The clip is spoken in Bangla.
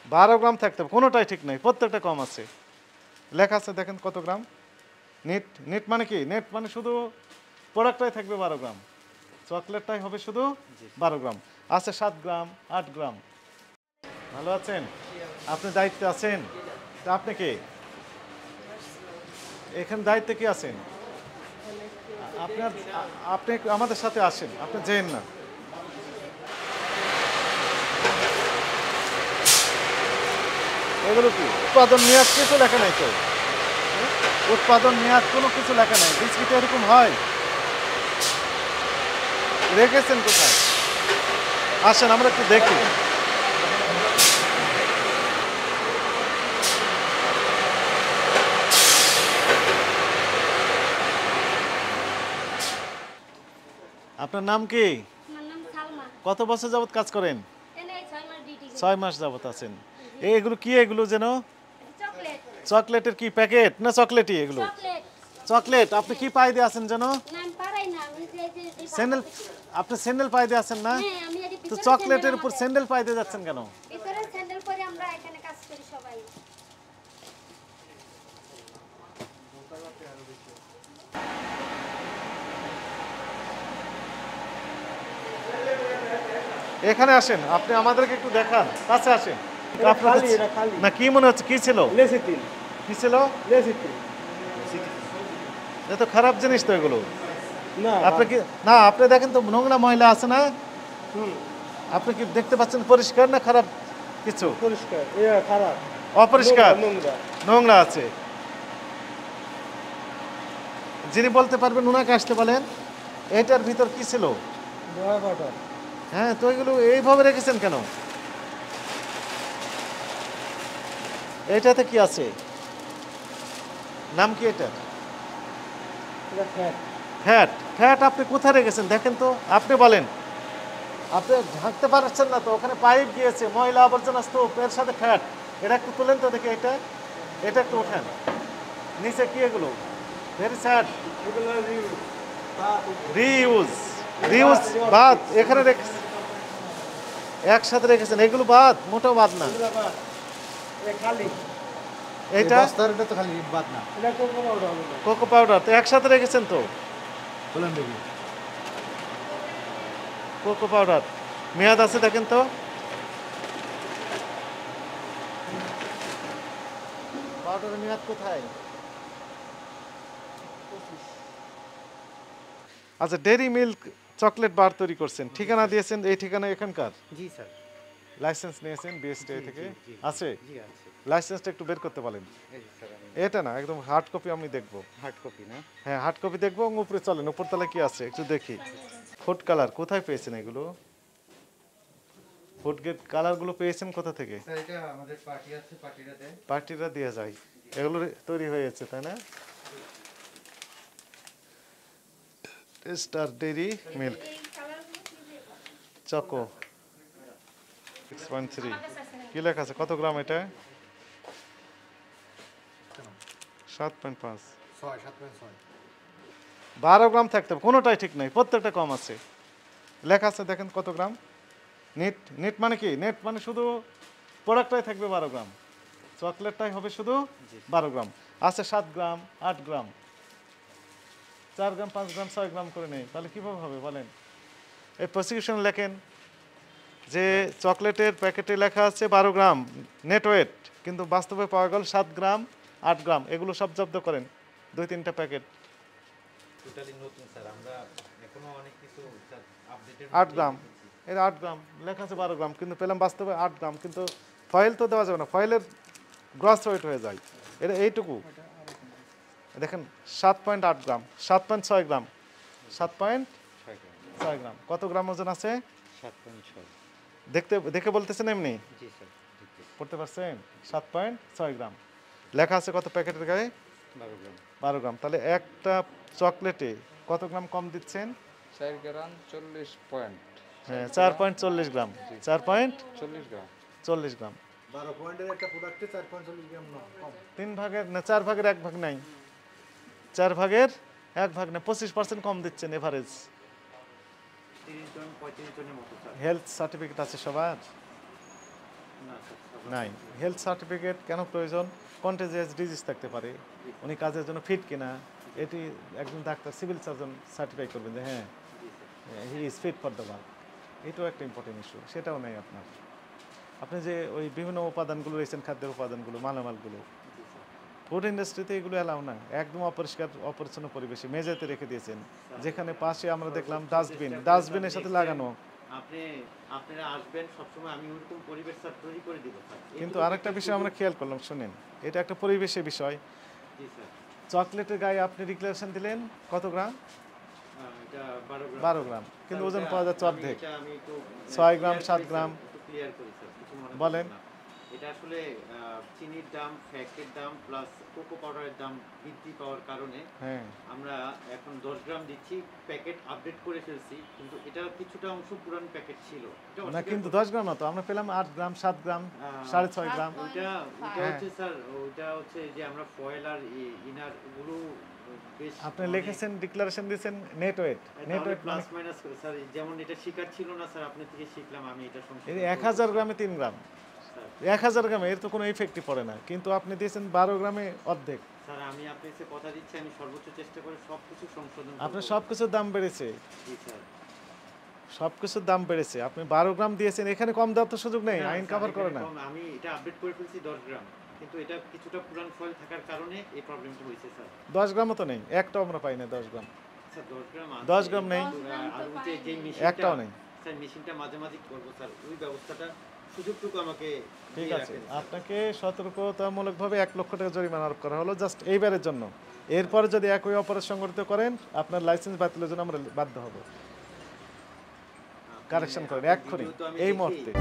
12 গ্রাম থাকতে হবে, কোনোটাই ঠিক নাই, প্রত্যেকটা কম আছে। লেখা আছে দেখেন কত গ্রাম। নেট নেট মানে কি? নেট মানে শুধু প্রোডাক্টটাই থাকবে 12 গ্রাম, চকলেটটাই হবে শুধু 12 গ্রাম। আছে 7 গ্রাম, 8 গ্রাম। ভালো আছেন? আপনি দায়িত্বে আছেন? তা আপনি কে? এখানে দায়িত্বে কি আছেন? আপনার আপনি আমাদের সাথে আসেন, আপনি যেন না। এগুলো কি উৎপাদন মেয়াদ কিছু লেখা নাই তো? উৎপাদন মেয়াদ কোনো কিছু লেখা নাই। বিস্কিট এরকম হয়? রেখেছেন কোথায়? আসেন আমরা একটু দেখি। আপনার নাম কি? আমার নাম সালমা। কত বছর যাবত কাজ করেন? এনে 6 মাস ডিউটি করি। 6 মাস যাবত আছেন। এগুলো কি? এগুলো যেন চকলেট। চকলেটের কি প্যাকেট না চকলেটই এগুলো? চকলেট। চকলেট। আপনি কি পাই দিয়ে আছেন যেন? না আমি পারাই না, আমি যে স্যান্ডেল। আপনি স্যান্ডেল পাই দিয়ে আছেন না? হ্যাঁ আমি এর তো ভিতরে চকলেটের উপর স্যান্ডেল পাই দিয়ে যাচ্ছেন কেন? ভিতরে স্যান্ডেল পরে আমরা এখানে কাজ করি সবাই। এখানে আসেন, আপনি আমাদেরকে একটু দেখান, কাছে আসেন। না কি মনে হচ্ছে, কি ছিল? কি ছিল? এ তো খারাপ জিনিস তো এগুলো। আপনি কি না, আপনি দেখেন তো নোংরা ময়লা আছে না? আপনি কি দেখতে পাচ্ছেন পরিষ্কার না খারাপ কিছু? পরিষ্কার খারাপ, অপরিষ্কার, নোংরা। নোংরা আছে। যিনি বলতে পারবেন ওনাকে আসতে বলেন। এটার ভিতর কি ছিল? হ্যাঁ, তো এগুলো এইভাবে রেখেছেন কেন? এটাতে কি আছে? নাম কি এটা? ফ্যাট। ফ্যাট আপনি কোথায় রেখেছেন দেখেন তো, আপনি বলেন। আপনি ঢাকতে পারছেন না তো, ওখানে পাইপ গিয়েছে, ময়লা আবর্জনা স্তূপ, এর সাথে ফ্যাট। এটা একটু তুলেন তো দেখি, এটা এটা একটু ওঠেন। নিচে কি এগুলো? Very sad. রিইউজ, রিইউজ বাদ এখানে রেখেছেন, একসাথে রেখেছেন। এগুলো বাদ, মোটেও বাদ না। এইটা তো খালি বাদ না, এটা কোকো পাউডার তো একসাথে রেখেছেন তো। বলেন দেখি। কোকো পাউডার মেয়াদ আছে দেখেন তো। পাউডারের মেয়াদ কোথায়? আচ্ছা, ডেরি মিল্ক চকলেট বার তৈরি করছেন, ঠিকানা দিয়েছেন, এই ঠিকানা এখানকার? জি স্যার। লাইসেন্স নিয়েছেন বিএসটিআই থেকে? জি, আছে? জি আছে। লাইসেন্সটা একটু বের করতে বলেন। এই স্যার আমি এটা না, একদম হার্ড কপি আমি দেখবো। হার্ড কপি না? হ্যাঁ, হার্ড কপি দেখবো। উপরে চলেন, উপরতলা কি আছে একটু দেখি। ফুড কালার কোথায় পেয়েছেন এগুলো? ফুড গেট কালারগুলো পেয়েছেন কোথা থেকে? স্যার এটা আমাদের পার্টি আছে, পার্টিরা দেয়। পার্টিরা দিয়ে যায়, এগুলো তৈরি হয়েছে তাই না? Star dairy milk choco 6.3। কি লেখা আছে, কত গ্রাম এটা? 7.5। 7.6। 12 গ্রাম থাকতে হবে, কোনোটাই ঠিক নাই, প্রত্যেকটা কম আছে। লেখা আছে দেখেন কত গ্রাম। নেট নেট মানে কি? নেট মানে শুধু প্রোডাক্টটাই থাকবে 12 গ্রাম, চকলেটটাই হবে শুধু 12 গ্রাম। আছে 7 গ্রাম, 8 গ্রাম, 4 গ্রাম, 5 গ্রাম, 6 গ্রাম করে নেই, তাহলে কীভাবে হবে বলেন? এই প্রসিকিউশন লেখেন যে চকলেটের প্যাকেটে লেখা আছে 12 গ্রাম নেট ওয়েট, কিন্তু বাস্তবে পাওয়া গেল 7 গ্রাম, 8 গ্রাম। এগুলো সব জব্দ করেন, 2-3টা প্যাকেট। টোটালি নতুন স্যার, আমরা এখনো অনেক কিছু স্যার আপডেটের 8 গ্রাম, এর 8 গ্রাম লেখা আছে 12 গ্রাম, কিন্তু পেলাম বাস্তবে 8 গ্রাম। কিন্তু ফয়েল তো দেওয়া যাবে না, ফয়েলের গ্রস ওয়েট হয়ে যায়। এটা এইটুকু দেখেন, 7.8 গ্রাম, 7.6 গ্রাম, 7.6 গ্রাম। কত গ্রাম ওজন আছে? 7.6। দেখতে দেখে বলতেছেন এমনি? জি স্যার। পড়তে পারছেন? 7.6 গ্রাম লেখা আছে কত প্যাকেটের গায়ে? 12 গ্রাম। 12 গ্রাম। তাহলে একটা চকলেটে কত গ্রাম কম দিচ্ছেন? 4 গ্রাম 40 পয়েন্ট। হ্যাঁ, 4.40 গ্রাম, 40 গ্রাম। 4.40 গ্রাম। 12 পয়েন্টের একটা প্রোডাক্টে 4.40 গ্রাম কম। 3 ভাগের না 4 ভাগের 1 ভাগ নাই, 4 ভাগের 1 ভাগ না, 25% কম দিচ্ছেন এভারেজ। 30 জন 35 জনের মতো স্যার। হেলথ সার্টিফিকেট আছে সবার? না স্যার, নাই। হেলথ সার্টিফিকেট কেন প্রয়োজন? কন্টেজিয়াস ডিজিজ থাকতে পারে, উনি কাজের জন্য ফিট কিনা, এটি একজন ডাক্তার সিভিল সার্জন সার্টিফাই করবেন যে হ্যাঁ জি sir. He is fit for the work. এটাও একটা ইম্পর্টেন্ট ইস্যু, সেটাও নেই আপনার। আপনি যে ওই বিভিন্ন উপাদানগুলো রয়েছেন, খাদ্যের উপাদানগুলো, মালামালগুলো, জি স্যার। ফুড ইন্ডাস্ট্রিতে এগুলো এলাও না। একদম অপরিষ্কার অপরিচ্ছন্ন পরিবেশে মেঝেতে রেখে দিয়েছেন, যেখানে পাশে আমরা দেখলাম ডাস্টবিনের সাথে লাগানো। আপনারা আসবেন সবসময়, আমি ওরকম পরিবেশ স্যার তৈরি করে দিব স্যার। কিন্তু আরেকটা বিষয় আমরা খেয়াল করলাম, শুনেন, এটা একটা পরিবেশের বিষয়। জি স্যার। চকলেটের গায়ে আপনি ডিক্লারেশন দিলেন কত গ্রাম? এটা 12 গ্রাম। 12 গ্রাম, কিন্তু ওজন পাওয়া যাচ্ছে অর্ধেক। আমি একটু 6 গ্রাম, 7 গ্রাম। একটু ক্লিয়ার করি স্যার, কিছু মনে বলেন। করবেন না। এটা আসলে চিনির দাম, ফ্যাক্টের দাম প্লাস কোকো পাউডারের দাম বৃদ্ধি পাওয়ার কারণে হ্যাঁ, আমরা এখন 10 গ্রাম দিচ্ছি। প্যাকেট আপডেট করে ফেলছি, কিন্তু এটা কিছুটা অংশ পুরান প্যাকেট ছিল। এটা না অস্বীকার কিন্তু করতে- 10 গ্রাম না তো, আমরা পেলাম 8 গ্রাম, 7 গ্রাম, 6.5 গ্রাম। ওইটা হ্যাঁ। হচ্ছে স্যার, ওইটা হচ্ছে যে আমরা ফয়েল আর ইনার ওগুলো বেশ আপনি লিখেছেন, ডিক্লারেশন দিয়েছেন net weight. Net weight plus minus করে স্যার, যেমন এটা শিকার ছিল না স্যার, আপনার থেকে শিখলাম, আমি এটা সংশোধন এই 1000 গ্রামে 3 গ্রাম, স্যার। 1000 গ্রামে এর তো কোনো ইফেক্টই পড়ে না, কিন্তু আপনি দিয়েছেন 12 গ্রামে অর্ধেক। স্যার আমি আপনাকে কথা দিচ্ছি, আমি সর্বোচ্চ চেষ্টা করে সবকিছু সংশোধন করব। আপনার সব কিছুর দাম বেড়েছে, জি স্যার। সব কিছুর দাম বেড়েছে। আপনি 12 গ্রাম দিয়েছেন, এখানে কম দেওয়ার তো সুযোগ নেই, না, আইন স্যার, কভার করে এখানে না। কম, আমি এটা আপডেট করে ফেলছি 10 গ্রাম, কিন্তু এটা কিছুটা পুরান ফয়েল থাকার কারণে এই প্রবলেমটা হয়েছে স্যার। 10 গ্রামও তো নেই, একটাও আমরা পাই না 10 গ্রাম। স্যার 10 গ্রাম আছে। 10 গ্রাম নেই। আর ওই যে মেশিনটা, একটাও নেই। স্যার মেশিনটা মাঝে মাঝে করব স্যার, ওই ব্যবস্থাটা সুযোগটুকু আমাকে ঠিক দিয়ে আছে, রাখেন, স্যার। আপনাকে সতর্কতামূলকভাবে 1 লক্ষ টাকা জরিমানা আরোপ করা হলো জাস্ট এইবারের জন্য। এরপরে যদি একই অপরাধ সংগঠিত করেন, আপনার লাইসেন্স বাতিলের জন্য আমরা বাধ্য হব। কারেকশন করেন আপনার এক্ষুনি, ভিডিও তো আমি এই দেখি। মুহূর্তে।